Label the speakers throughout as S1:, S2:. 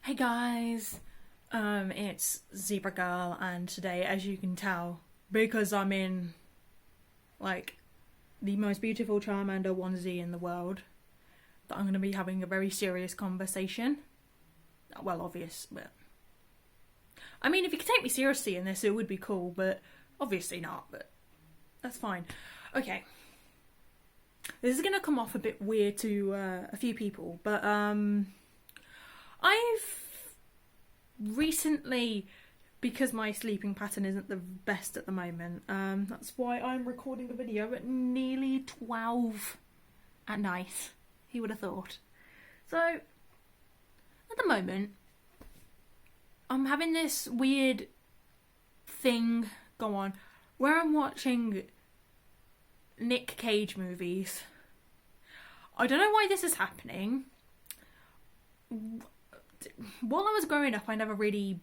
S1: Hey guys, it's Zebra Girl, and today, as you can tell, because I'm in, like, the most beautiful Charmander onesie in the world, that I'm going to be having a very serious conversation. Well, obvious, but... I mean, if you could take me seriously in this, it would be cool, but obviously not, but that's fine. Okay. This is going to come off a bit weird to a few people, but, I've recently, because my sleeping pattern isn't the best at the moment, that's why I'm recording the video at nearly 12 at night. Who would have thought? So, at the moment, I'm having this weird thing go on where I'm watching Nick Cage movies. I don't know why this is happening. While I was growing up, I never really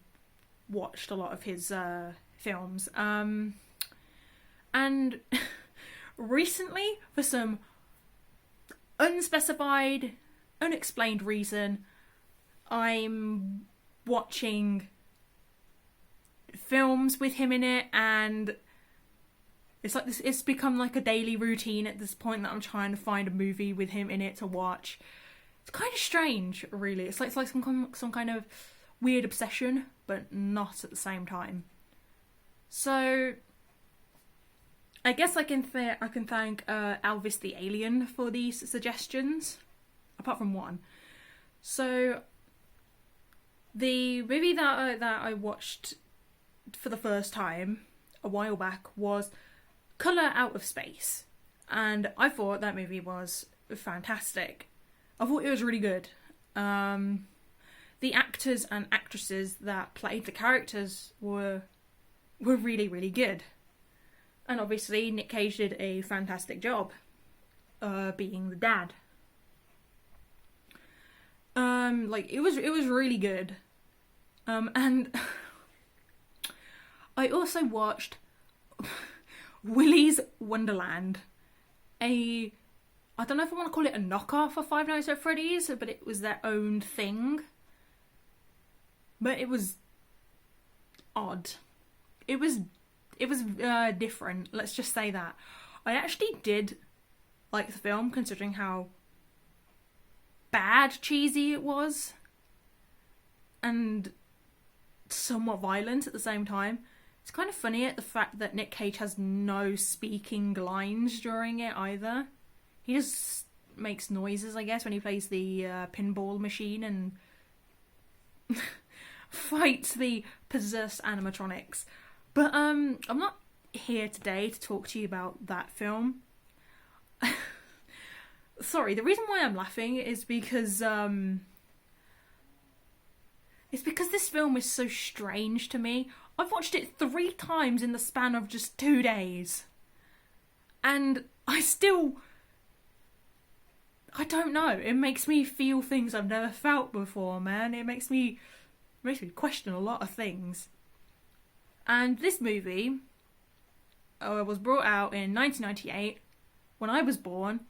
S1: watched a lot of his films. And recently, for some unspecified, unexplained reason, I'm watching films with him in it, and it's like this. It's become like a daily routine at this point that I'm trying to find a movie with him in it to watch. It's kind of strange, really. It's like some kind of weird obsession, but not at the same time. So, I guess I can thank Elvis the Alien for these suggestions, apart from one. So, the movie that I watched for the first time a while back was Colour Out of Space, and I thought that movie was fantastic. I thought it was really good. The actors and actresses that played the characters were really, really good. And obviously Nick Cage did a fantastic job being the dad. It was really good. And I also watched Willy's Wonderland, I don't know if I want to call it a knockoff of Five Nights at Freddy's, but it was their own thing. But it was odd. It was different. Let's just say that. I actually did like the film, considering how bad cheesy it was, and somewhat violent at the same time. It's kind of funny at the fact that Nick Cage has no speaking lines during it either. He just makes noises, I guess, when he plays the pinball machine and fights the possessed animatronics. But I'm not here today to talk to you about that film. Sorry, the reason why I'm laughing is because this film is so strange to me. I've watched it 3 times in the span of just 2 days, and I don't know. It makes me feel things I've never felt before, man. It makes me question a lot of things. And this movie was brought out in 1998, when I was born,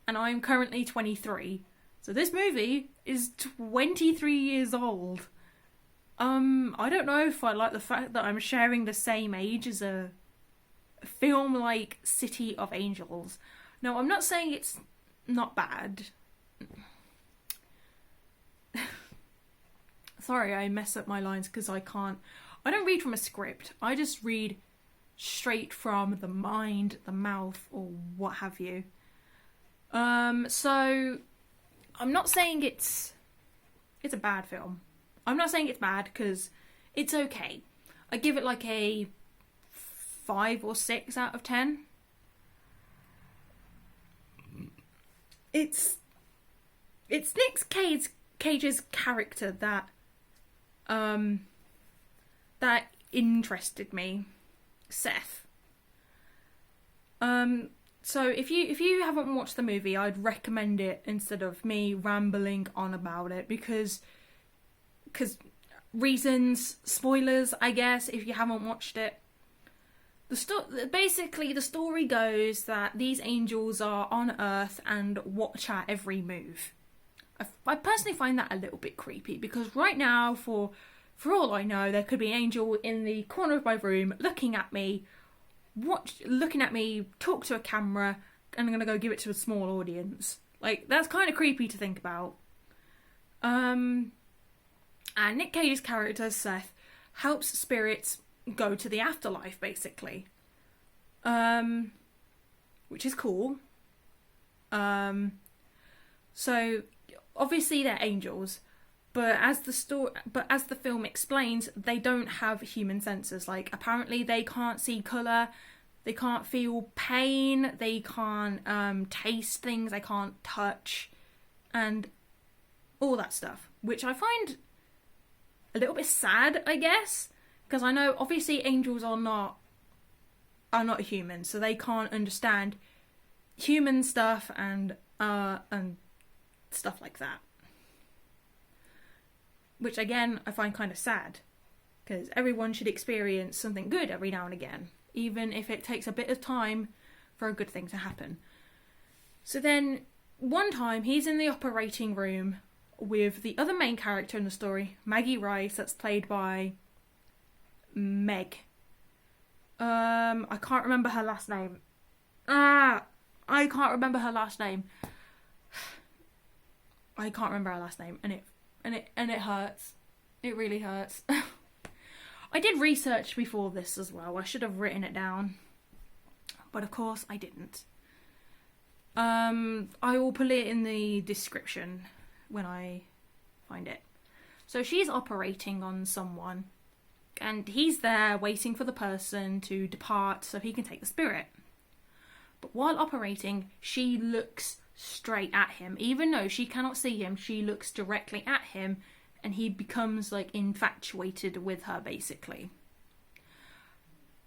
S1: and I'm currently 23. So this movie is 23 years old. I don't know if I like the fact that I'm sharing the same age as a film like City of Angels. No, I'm not saying it's not bad. Sorry, I mess up my lines because I don't read from a script. I just read straight from the mind, the mouth, or what have you. So I'm not saying it's a bad film. I'm not saying it's bad, because it's okay. I give it like a 5 or 6 out of 10. It's Nick Cage's character that interested me, Seth. So if you haven't watched the movie, I'd recommend it instead of me rambling on about it, because reasons, spoilers, I guess, if you haven't watched it. Basically, the story goes that these angels are on Earth and watch our every move. I personally find that a little bit creepy, because right now, for all I know, there could be an angel in the corner of my room looking at me, talk to a camera, and I'm going to go give it to a small audience. Like, that's kind of creepy to think about. And Nick Cage's character, Seth, helps spirits go to the afterlife, basically. Which is cool. So, obviously they're angels, but as the film explains, they don't have human senses. Like, apparently they can't see colour, they can't feel pain, they can't taste things, they can't touch, and all that stuff, which I find a little bit sad, I guess, because I know obviously angels are not human, so they can't understand human stuff and stuff like that. Which again, I find kind of sad, because everyone should experience something good every now and again, even if it takes a bit of time for a good thing to happen. So then, one time, he's in the operating room with the other main character in the story, Maggie Rice, that's played by Meg. I can't remember her last name. I can't remember her last name. I can't remember her last name, and it hurts. It really hurts. I did research before this as well. I should have written it down, but of course I didn't. I will put it in the description when I find it. So she's operating on someone, and he's there waiting for the person to depart so he can take the spirit. But while operating, she looks straight at him. Even though she cannot see him, she looks directly at him, and he becomes like infatuated with her, basically.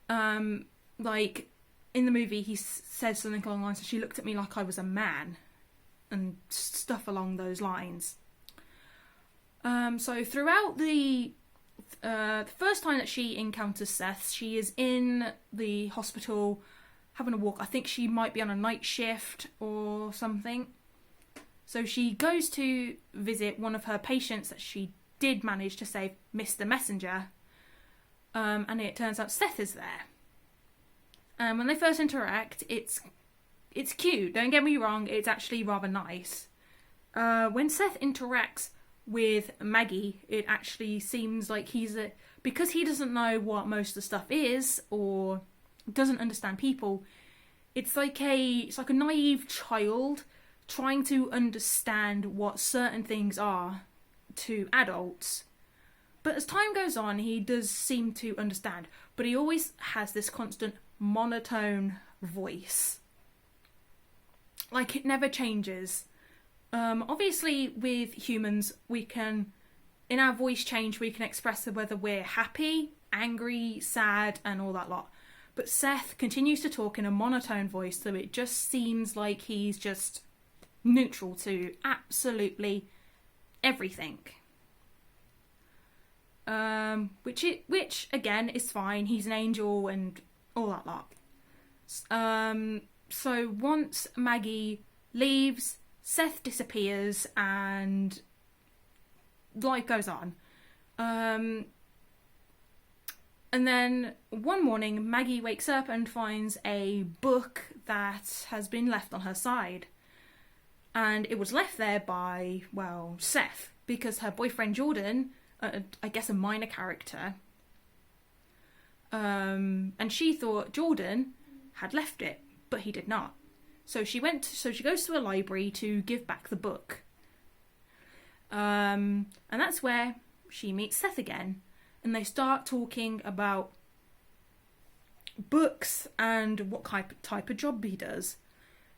S1: Like in the movie, he says something along the lines of, "She looked at me like I was a man," and stuff along those lines. So throughout the first time that she encounters Seth, she is in the hospital having a walk. I think she might be on a night shift or something. So she goes to visit one of her patients that she did manage to save, Mr. Messenger. And it turns out Seth is there. And when they first interact, it's cute. Don't get me wrong, it's actually rather nice. When Seth interacts with Maggie, it actually seems like because he doesn't know what most of the stuff is, or doesn't understand people, it's like a naive child trying to understand what certain things are to adults. But as time goes on, he does seem to understand, but he always has this constant monotone voice. Like, it never changes. Obviously, with humans, in our voice change, we can express whether we're happy, angry, sad, and all that lot. But Seth continues to talk in a monotone voice, so it just seems like he's just neutral to absolutely everything. Which again is fine. He's an angel and all that lot. So once Maggie leaves, Seth disappears and life goes on. And then one morning, Maggie wakes up and finds a book that has been left on her side. And it was left there by, Seth, because her boyfriend Jordan, I guess a minor character, and she thought Jordan had left it, but he did not. So she goes to a library to give back the book. And that's where she meets Seth again. And they start talking about books and what type of job he does.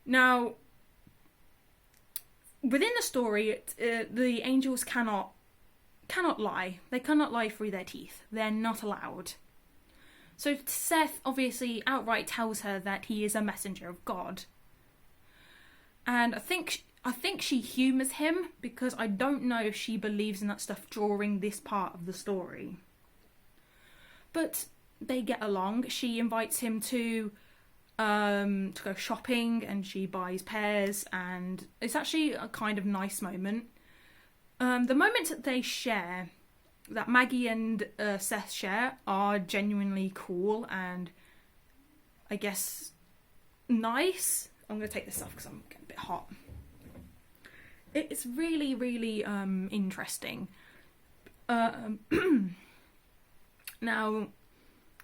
S1: Now, within the story, the angels cannot lie. They cannot lie through their teeth. They're not allowed. So Seth obviously outright tells her that he is a messenger of God. And I think she humours him, because I don't know if she believes in that stuff during this part of the story. But they get along. She invites him to go shopping, and she buys pears, and it's actually a kind of nice moment. The moments that they share, that Maggie and Seth share, are genuinely cool and I guess nice. I'm going to take this off because I'm getting a bit hot. It's really, really interesting. Now,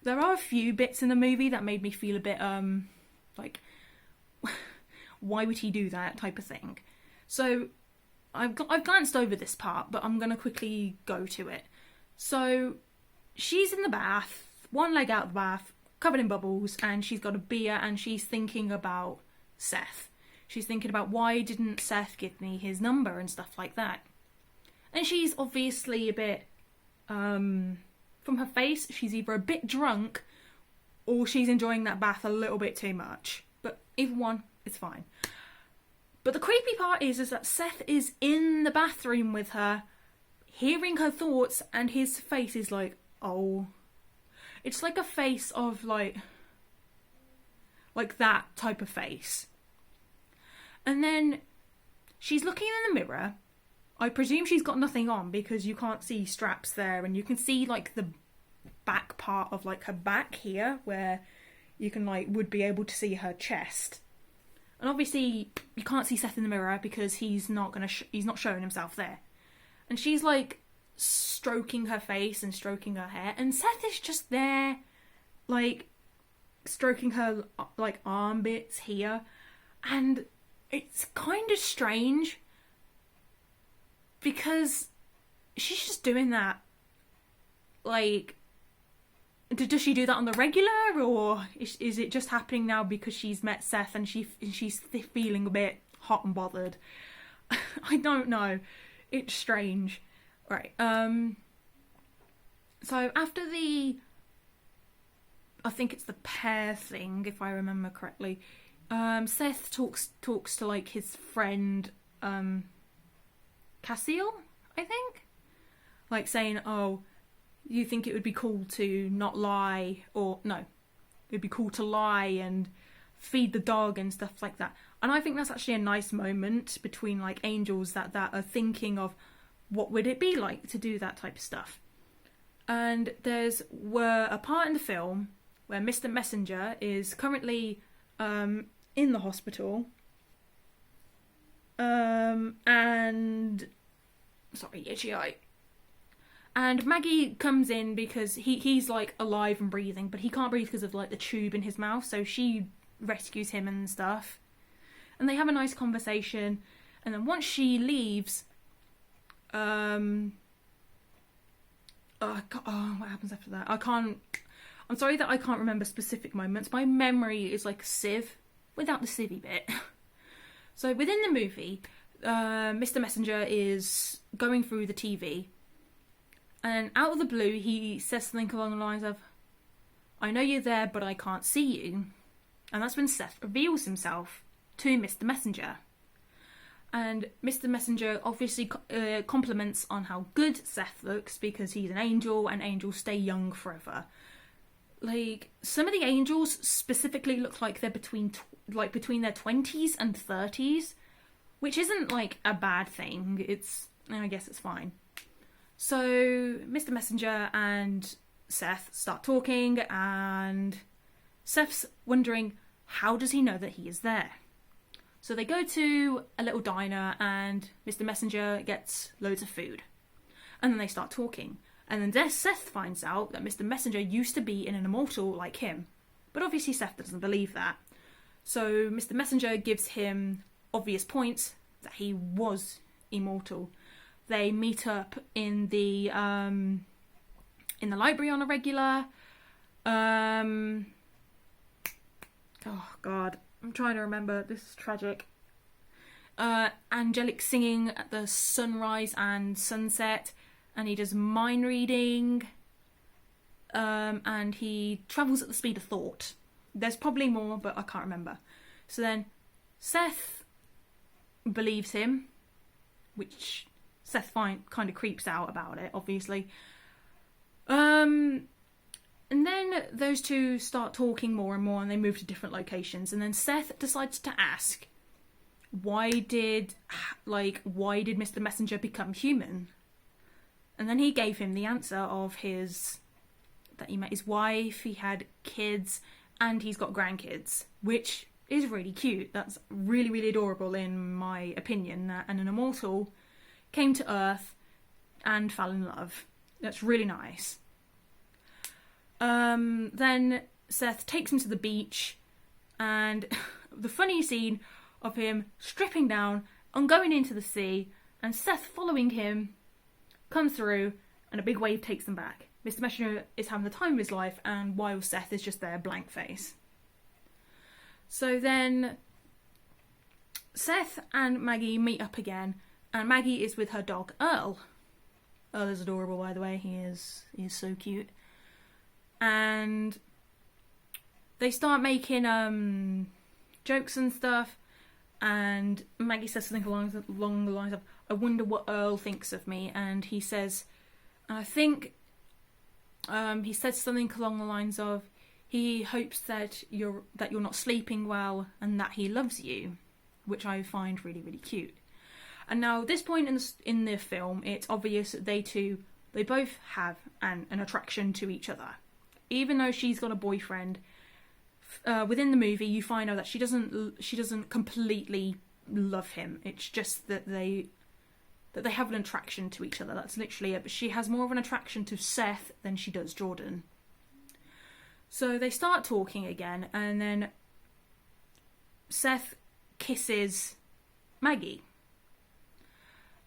S1: there are a few bits in the movie that made me feel a bit like, why would he do that type of thing. So I've glanced over this part, but I'm going to quickly go to it. So she's in the bath, one leg out of the bath, covered in bubbles, and she's got a beer and she's thinking about Seth. She's thinking about, why didn't Seth give me his number and stuff like that. And she's obviously a bit, from her face, she's either a bit drunk or she's enjoying that bath a little bit too much. But either one, it's fine. But the creepy part is that Seth is in the bathroom with her, hearing her thoughts, and his face is like, oh. It's like a face of like that type of face. And then she's looking in the mirror. I presume she's got nothing on because you can't see straps there, and you can see like the back part of like her back here where you can would be able to see her chest. And obviously you can't see Seth in the mirror because he's not showing himself there. And she's like stroking her face and stroking her hair, and Seth is just there like stroking her like arm bits here, and it's kind of strange because she's just doing that. Like, does she do that on the regular, or is it just happening now because she's met Seth and she's feeling a bit hot and bothered? I don't know. It's strange. Right. So after I think it's the pear thing, if I remember correctly. Seth talks to like his friend Cassiel, I think, like saying, "Oh, you think it would be cool to not lie, or no, it'd be cool to lie and feed the dog and stuff like that." And I think that's actually a nice moment between like angels that are thinking of what would it be like to do that type of stuff. And were a part in the film where Mr. Messenger is currently in the hospital, and sorry, itchy eye. And Maggie comes in because he's like alive and breathing, but he can't breathe because of like the tube in his mouth, so she rescues him and stuff. And they have a nice conversation, and then once she leaves, what happens after that? I'm sorry that I can't remember specific moments. My memory is like a sieve without the civvy bit. So within the movie, Mr. Messenger is going through the TV, and out of the blue he says something along the lines of, "I know you're there, but I can't see you." And that's when Seth reveals himself to Mr. Messenger. And Mr. Messenger obviously compliments on how good Seth looks because he's an angel and angels stay young forever. Like, some of the angels specifically look like they're between their 20s and 30s, which isn't like a bad thing. I guess it's fine. So Mr. Messenger and Seth start talking, and Seth's wondering, how does he know that he is there? So they go to a little diner and Mr. Messenger gets loads of food. And then they start talking. And then Seth finds out that Mr. Messenger used to be an immortal like him. But obviously Seth doesn't believe that. So Mr. Messenger gives him obvious points that he was immortal. They meet up in the library on a regular. Oh God, I'm trying to remember. This is tragic. Angelic singing at the sunrise and sunset, and he does mind reading, and he travels at the speed of thought. There's probably more, but I can't remember. So then Seth believes him, which Seth kind of creeps out about it, obviously. And then those two start talking more and more, and they move to different locations. And then Seth decides to ask, why did Mr. Messenger become human? And then he gave him the answer of that he met his wife, he had kids, and he's got grandkids, which is really cute. That's really, really adorable in my opinion, that an immortal came to Earth and fell in love. That's really nice. Then Seth takes him to the beach, and the funny scene of him stripping down and going into the sea, and Seth following him, comes through, and a big wave takes them back. Mr. Messenger is having the time of his life, and while Seth is just there, blank face. So then Seth and Maggie meet up again, and Maggie is with her dog Earl. Earl is adorable, by the way. He is so cute. And they start making jokes and stuff, and Maggie says something along the lines of, "I wonder what Earl thinks of me," and he says, I think he said something along the lines of, he hopes that you're not sleeping well and that he loves you, which I find really, really cute. And now, at this point in the film, it's obvious that they both have an attraction to each other. Even though she's got a boyfriend, within the movie you find out that she doesn't completely love him. It's just that they have an attraction to each other. That's literally it. But she has more of an attraction to Seth than she does Jordan. So they start talking again, and then Seth kisses Maggie.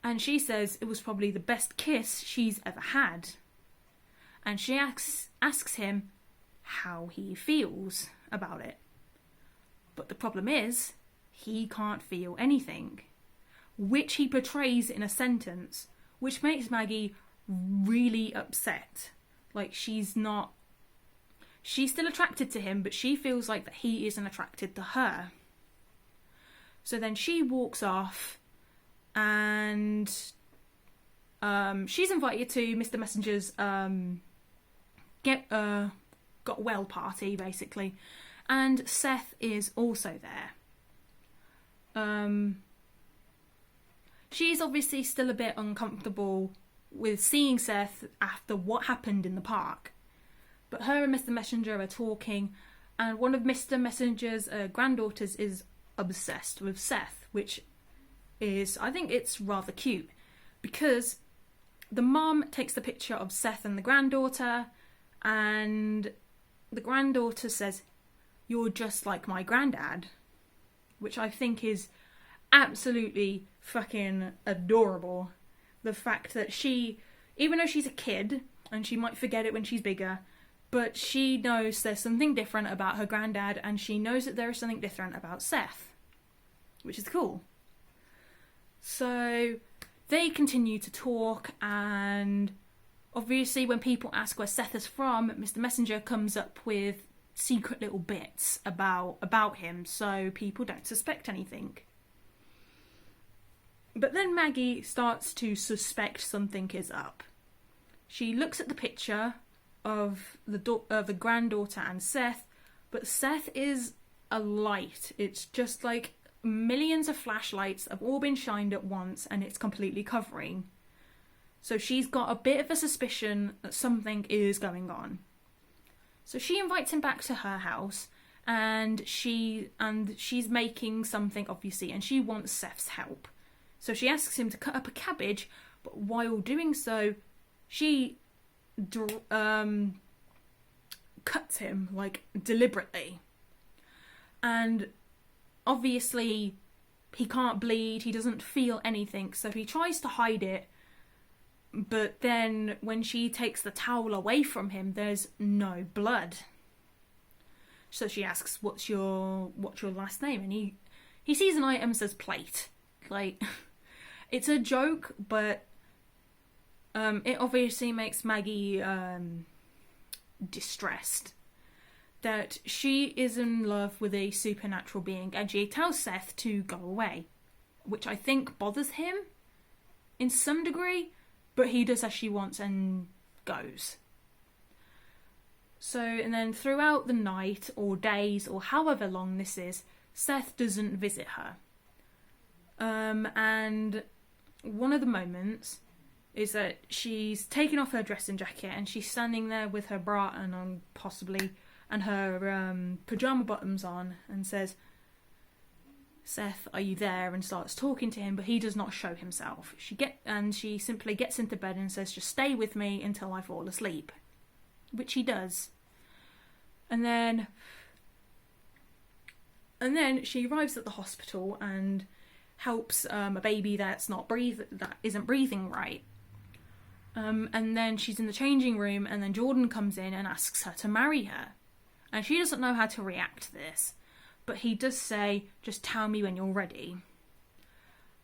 S1: And she says it was probably the best kiss she's ever had. And she asks him how he feels about it. But the problem is, he can't feel anything, which he portrays in a sentence, which makes Maggie really upset. Like, she's still attracted to him, but she feels like that he isn't attracted to her. So then she walks off, and she's invited to Mr. Messenger's got well party, basically, and Seth is also there. She's obviously still a bit uncomfortable with seeing Seth after what happened in the park. But her and Mr. Messenger are talking, and one of Mr. Messenger's granddaughters is obsessed with Seth, which is, I think it's rather cute, because the mom takes the picture of Seth and the granddaughter, and the granddaughter says, "You're just like my granddad," which I think is absolutely fucking adorable. The fact that she, even though she's a kid, and she might forget it when she's bigger, but she knows there's something different about her granddad, and she knows that there is something different about Seth, which is cool. So they continue to talk, and obviously when people ask where Seth is from, Mr. Messenger comes up with secret little bits about him, so people don't suspect anything. But then Maggie starts to suspect something is up. She looks at the picture of the granddaughter and Seth, but Seth is a light. It's just like millions of flashlights have all been shined at once, and it's completely covering. So she's got a bit of a suspicion that something is going on. So she invites him back to her house, and she's making something, obviously, and she wants Seth's help. So she asks him to cut up a cabbage, but while doing so, she cuts him, like, deliberately. And obviously he can't bleed, he doesn't feel anything, so he tries to hide it, but then when she takes the towel away from him, there's no blood. So she asks, what's your last name? And he sees an item that says plate. Like, it's a joke, but it obviously makes Maggie distressed that she is in love with a supernatural being, and she tells Seth to go away, which I think bothers him in some degree, but he does as she wants and goes. So, and then throughout the night or days or however long this is, Seth doesn't visit her. And one of the moments is that she's taken off her dressing jacket and she's standing there with her bra on, possibly, and her pyjama bottoms on, and says, "Seth, are you there?" and starts talking to him, but he does not show himself. She simply gets into bed and says, "Just stay with me until I fall asleep," which he does. And then she arrives at the hospital and helps a baby that isn't breathing right. And then she's in the changing room, and then Jordan comes in and asks her to marry her. And she doesn't know how to react to this, but he does say, "Just tell me when you're ready."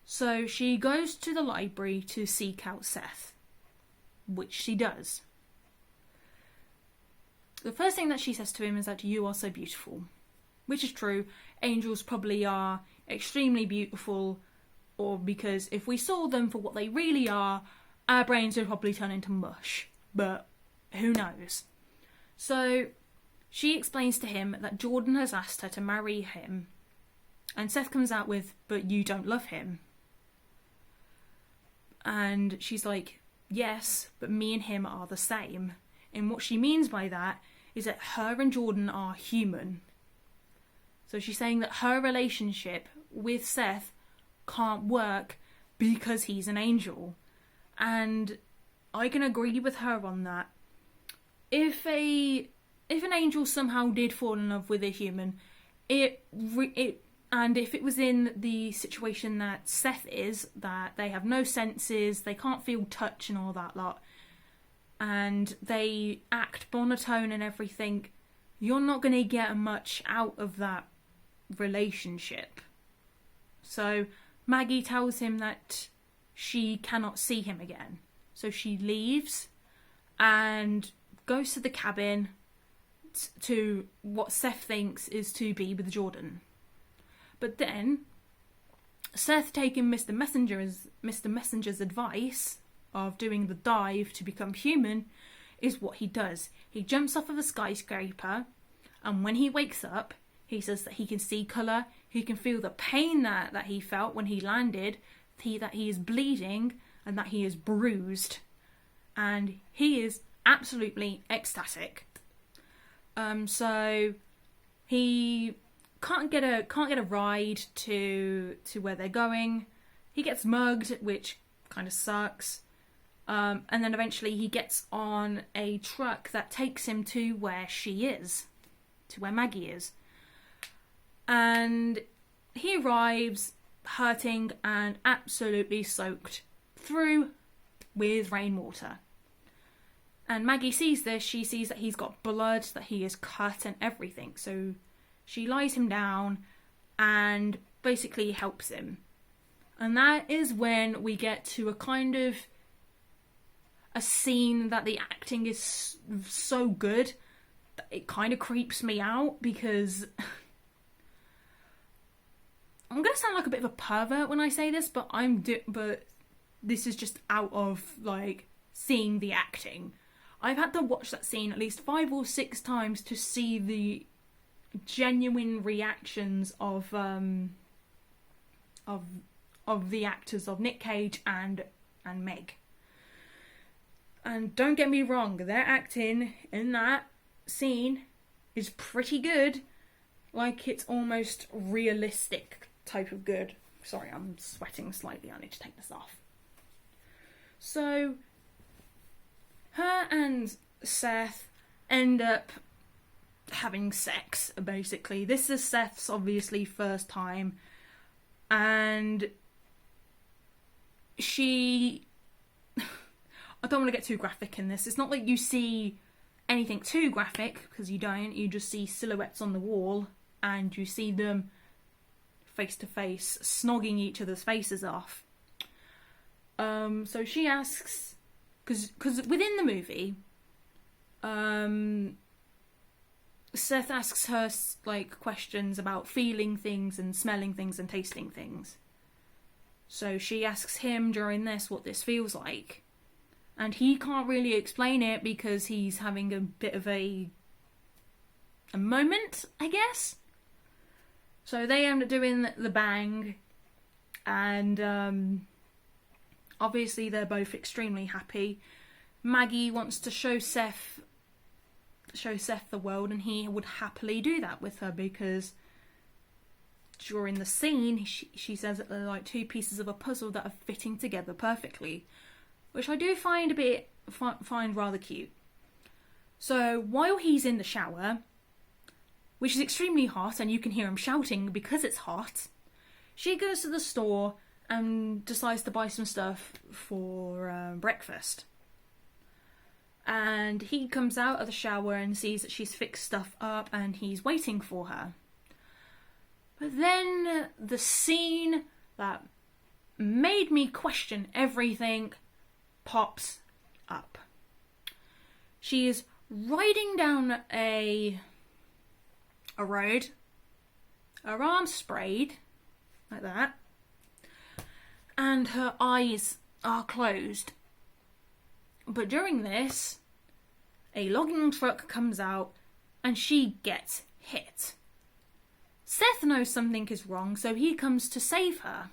S1: So she goes to the library to seek out Seth, which she does. The first thing that she says to him is that "you are so beautiful," which is true. Angels probably are extremely beautiful, or because if we saw them for what they really are, our brains would probably turn into mush, but who knows. So she explains to him that Jordan has asked her to marry him, and Seth comes out with, "But you don't love him." And she's like, "Yes, but me and him are the same." And what she means by that is that her and Jordan are human. So she's saying that her relationship with Seth can't work because he's an angel. And I can agree with her on that. If an angel somehow did fall in love with a human, and if it was in the situation that Seth is, that they have no senses, they can't feel touch and all that lot, and they act monotone and everything, you're not going to get much out of that relationship. So Maggie tells him that she cannot see him again. So she leaves and goes to the cabin to what Seth thinks is to be with Jordan. But then Seth, taking Mr. Messenger's advice of doing the dive to become human, is what he does. He jumps off of a skyscraper, and when he wakes up, he says that he can see colour, he can feel the pain that he felt when he landed, that he is bleeding, and that he is bruised. And he is absolutely ecstatic. So he can't get a ride to where they're going. He gets mugged, which kind of sucks. And then eventually he gets on a truck that takes him to where she is, to where Maggie is. And he arrives hurting and absolutely soaked through with rainwater. And Maggie sees this. She sees that he's got blood, that he is cut and everything. So she lies him down and basically helps him. And that is when we get to a kind of a scene that the acting is so good that it kind of creeps me out, because I'm going to sound like a bit of a pervert when I say this, but but this is just out of like seeing the acting. I've had to watch that scene at least 5 or 6 times to see the genuine reactions of the actors of Nick Cage and Meg. And don't get me wrong, their acting in that scene is pretty good. Like, it's almost realistic type of good. Sorry, I'm sweating slightly. I need to take this off. So, her and Seth end up having sex, basically. This is Seth's, obviously, first time. And she... I don't want to get too graphic in this. It's not like you see anything too graphic, because you don't. You just see silhouettes on the wall, and you see them face to face, snogging each other's faces off. So she asks, because within the movie, Seth asks her like questions about feeling things and smelling things and tasting things. So she asks him during this what this feels like. And he can't really explain it because he's having a bit of a moment, I guess. So they end up doing the bang. And obviously they're both extremely happy. Maggie wants to show Seth the world, and he would happily do that with her, because during the scene she says that they're like two pieces of a puzzle that are fitting together perfectly, which I do find find rather cute. So while he's in the shower, which is extremely hot and you can hear him shouting because it's hot, she goes to the store and decides to buy some stuff for breakfast. And he comes out of the shower and sees that she's fixed stuff up and he's waiting for her. But then the scene that made me question everything pops up. She is riding down a road, her arms sprayed, like that, and her eyes are closed. But during this, a logging truck comes out and she gets hit. Seth knows something is wrong, so he comes to save her.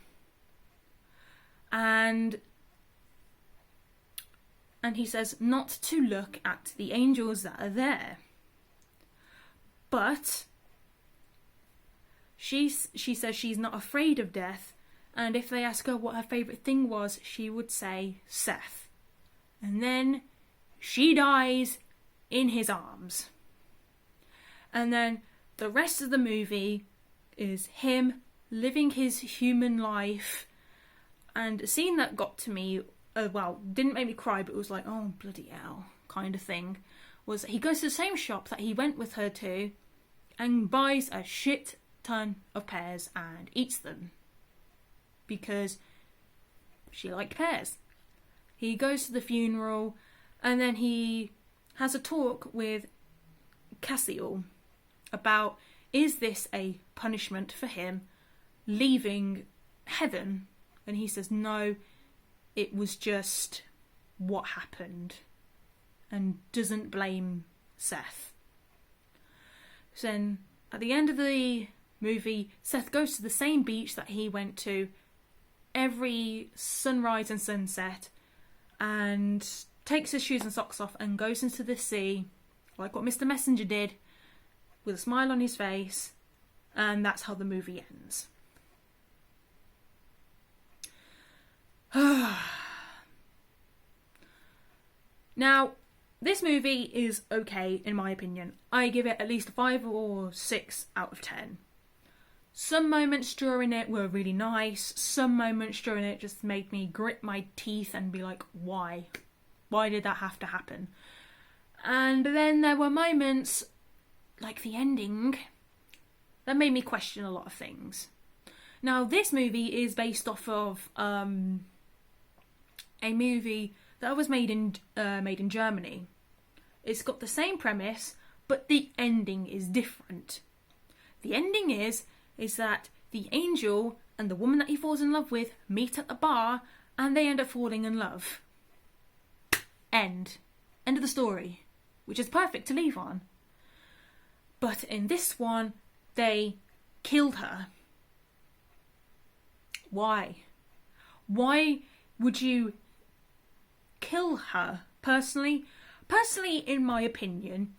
S1: And he says not to look at the angels that are there. But she says she's not afraid of death, and if they ask her what her favourite thing was, she would say Seth. And then she dies in his arms. And then the rest of the movie is him living his human life. And a scene that got to me, didn't make me cry, but it was like, oh, bloody hell, kind of thing, was he goes to the same shop that he went with her to and buys a shit ton of pears and eats them. Because she liked pears. He goes to the funeral and then he has a talk with Cassiel about, is this a punishment for him leaving heaven? And he says no, it was just what happened, and doesn't blame Seth. So then at the end of the movie, Seth goes to the same beach that he went to every sunrise and sunset, and takes his shoes and socks off and goes into the sea, like what Mr. Messenger did, with a smile on his face, and that's how the movie ends. Now, this movie is okay in my opinion. I give it at least 5 or 6 out of 10. Some moments during it were really nice. Some moments during it just made me grit my teeth and be like, why? Why did that have to happen? And then there were moments, like the ending, that made me question a lot of things. Now, this movie is based off of a movie that was made in Germany. It's got the same premise, but the ending is different. The ending is that the angel and the woman that he falls in love with meet at the bar and they end up falling in love. End of the story, which is perfect to leave on. But in this one, they killed her. Why? Why would you kill her? Personally, in my opinion,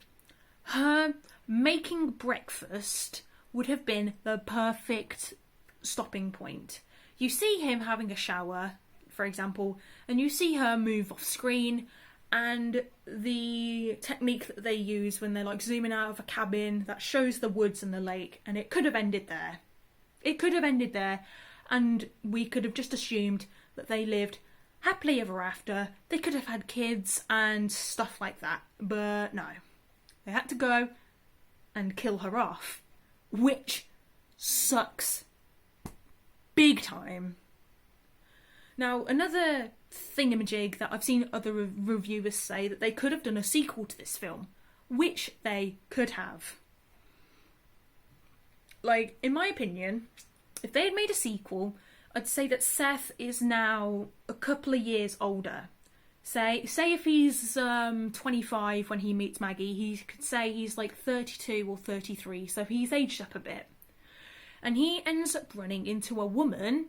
S1: her making breakfast would have been the perfect stopping point. You see him having a shower, for example, and you see her move off screen, and the technique that they use when they're like zooming out of a cabin that shows the woods and the lake, and it could have ended there. It could have ended there, and we could have just assumed that they lived happily ever after. They could have had kids and stuff like that, but no. They had to go and kill her off, which sucks big time. Now, another thingamajig that I've seen other reviewers say that they could have done a sequel to this film, which they could have. Like, in my opinion, if they had made a sequel, I'd say that Seth is now a couple of years older. Say if he's 25 when he meets Maggie, he could say he's like 32 or 33, so he's aged up a bit. And he ends up running into a woman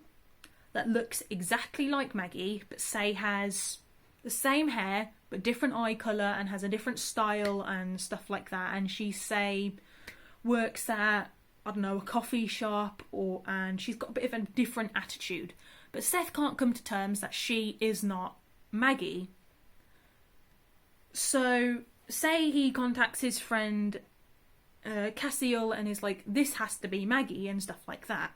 S1: that looks exactly like Maggie, but say has the same hair but different eye colour and has a different style and stuff like that, and she say works at, I don't know, a coffee shop, and she's got a bit of a different attitude. But Seth can't come to terms that she is not Maggie. So say he contacts his friend Cassiel and is like, this has to be Maggie and stuff like that.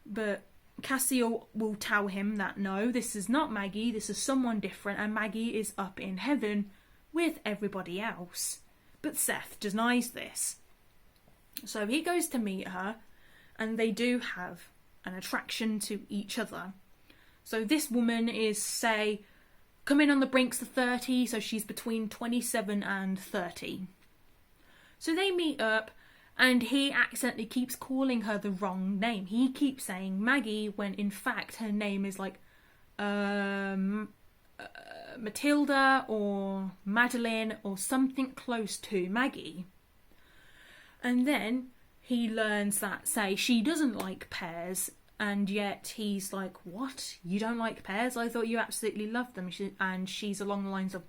S1: But Cassiel will tell him that no, this is not Maggie, this is someone different, and Maggie is up in heaven with everybody else. But Seth denies this. So he goes to meet her, and they do have an attraction to each other. So this woman is, say, coming on the brinks of 30, so she's between 27 and 30. So they meet up, and he accidentally keeps calling her the wrong name. He keeps saying Maggie when in fact her name is like Matilda or Madeline or something close to Maggie. And then he learns that, say, she doesn't like pears, and yet he's like, what? You don't like pears? I thought you absolutely loved them. And she's along the lines of,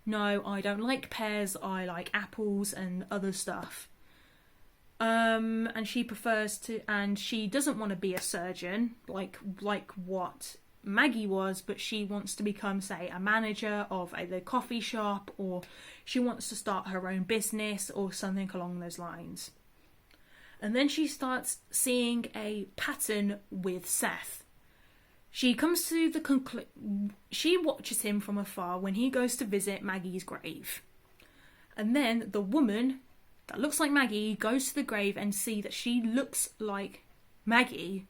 S1: no, I don't like pears, I like apples and other stuff. And she prefers to, and she doesn't want to be a surgeon, like what Maggie was, but she wants to become, say, a manager of either a coffee shop, or she wants to start her own business or something along those lines. And then she starts seeing a pattern with Seth. She comes to the she watches him from afar when he goes to visit Maggie's grave. And then the woman that looks like Maggie goes to the grave and see that she looks like Maggie.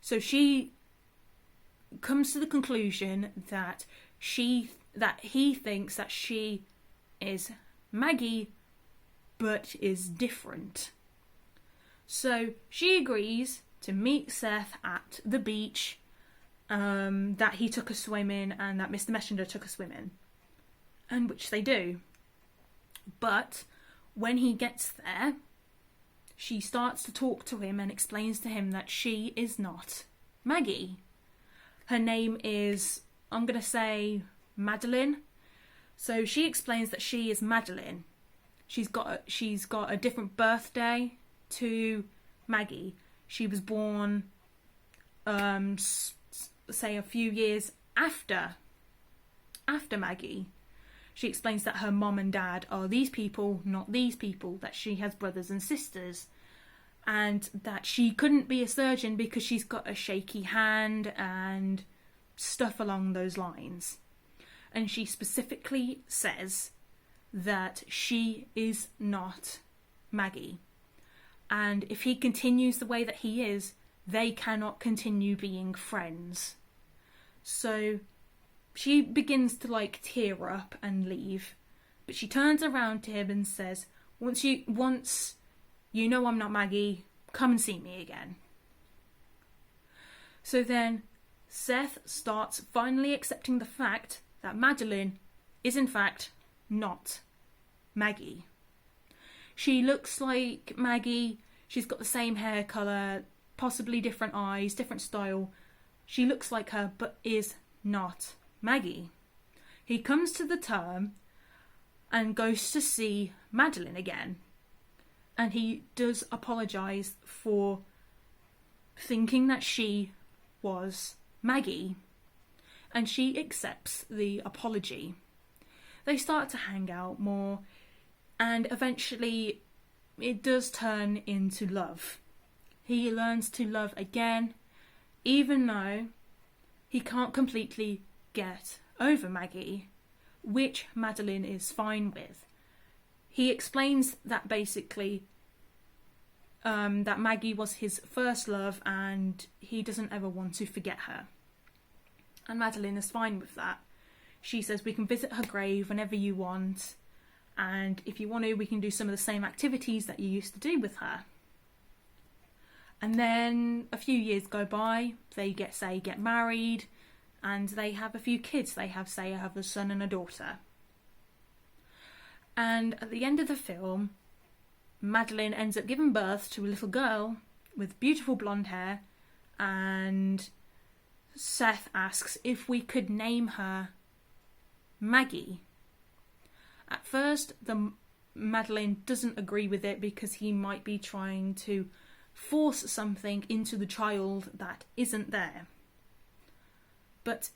S1: So she comes to the conclusion that he thinks that she is Maggie but is different. So she agrees to meet Seth at the beach that he took a swim in and that Mr. Messenger took a swim in, and which they do. But when he gets there, she starts to talk to him and explains to him that she is not Maggie. Her name is, I'm going to say, Madeline. So she explains that she is Madeline. She's got a different birthday to Maggie. She was born, say, a few years after Maggie. She explains that her mom and dad are these people, not these people, that she has brothers and sisters, and that she couldn't be a surgeon because she's got a shaky hand and stuff along those lines. And she specifically says that she is not Maggie. And if he continues the way that he is, they cannot continue being friends. So she begins to tear up and leave, but she turns around to him and says, once you know I'm not Maggie, come and see me again. So then Seth starts finally accepting the fact that Madeline is in fact not Maggie. She looks like Maggie, she's got the same hair colour, possibly different eyes, different style. She looks like her, but is not Maggie. He comes to the term and goes to see Madeline again. And he does apologise for thinking that she was Maggie. And she accepts the apology. They start to hang out more, and eventually it does turn into love. He learns to love again, even though he can't completely get over Maggie, which Madeline is fine with. He explains that basically that Maggie was his first love and he doesn't ever want to forget her. And Madeline is fine with that. She says we can visit her grave whenever you want, and if you want to, we can do some of the same activities that you used to do with her. And then a few years go by, they get married, and they have a few kids. They have a son and a daughter. And at the end of the film, Madeline ends up giving birth to a little girl with beautiful blonde hair, and Seth asks if we could name her Maggie. At first, Madeline doesn't agree with it because he might be trying to force something into the child that isn't there. But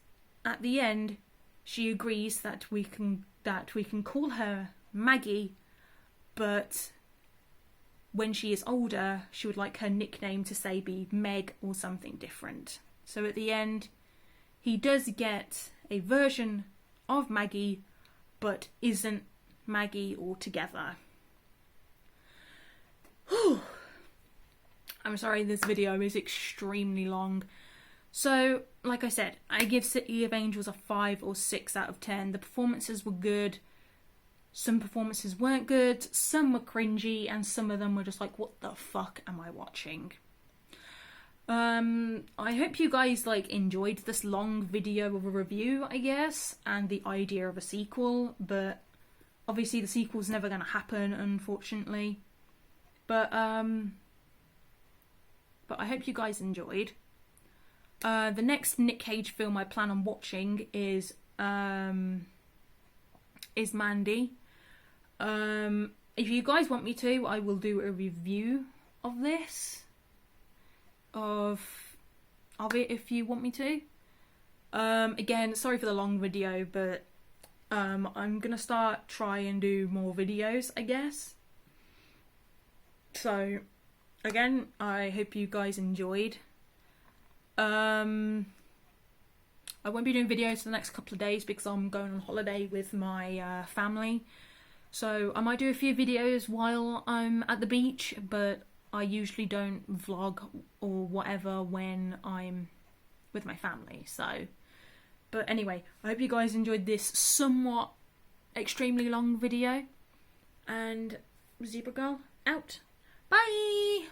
S1: at the end, she agrees that we can call her Maggie, but when she is older, she would like her nickname to say be Meg or something different. So at the end, he does get a version of Maggie, but isn't Maggie altogether. I'm sorry, this video is extremely long. So, like I said, I give City of Angels a 5 or 6 out of 10. The performances were good. Some performances weren't good. Some were cringy, and some of them were just like, what the fuck am I watching? I hope you guys enjoyed this long video of a review, I guess, and the idea of a sequel, but obviously the sequel's never going to happen, unfortunately. But I hope you guys enjoyed. The next Nick Cage film I plan on watching is Mandy. If you guys want me to, I will do a review of this. Of it if you want me to. Again, sorry for the long video, but I'm gonna try and do more videos, I guess. So again, I hope you guys enjoyed. I won't be doing videos for the next couple of days because I'm going on holiday with my family. So I might do a few videos while I'm at the beach, but I usually don't vlog or whatever when I'm with my family. So, but anyway, I hope you guys enjoyed this somewhat extremely long video. And Zebra Girl out. Bye!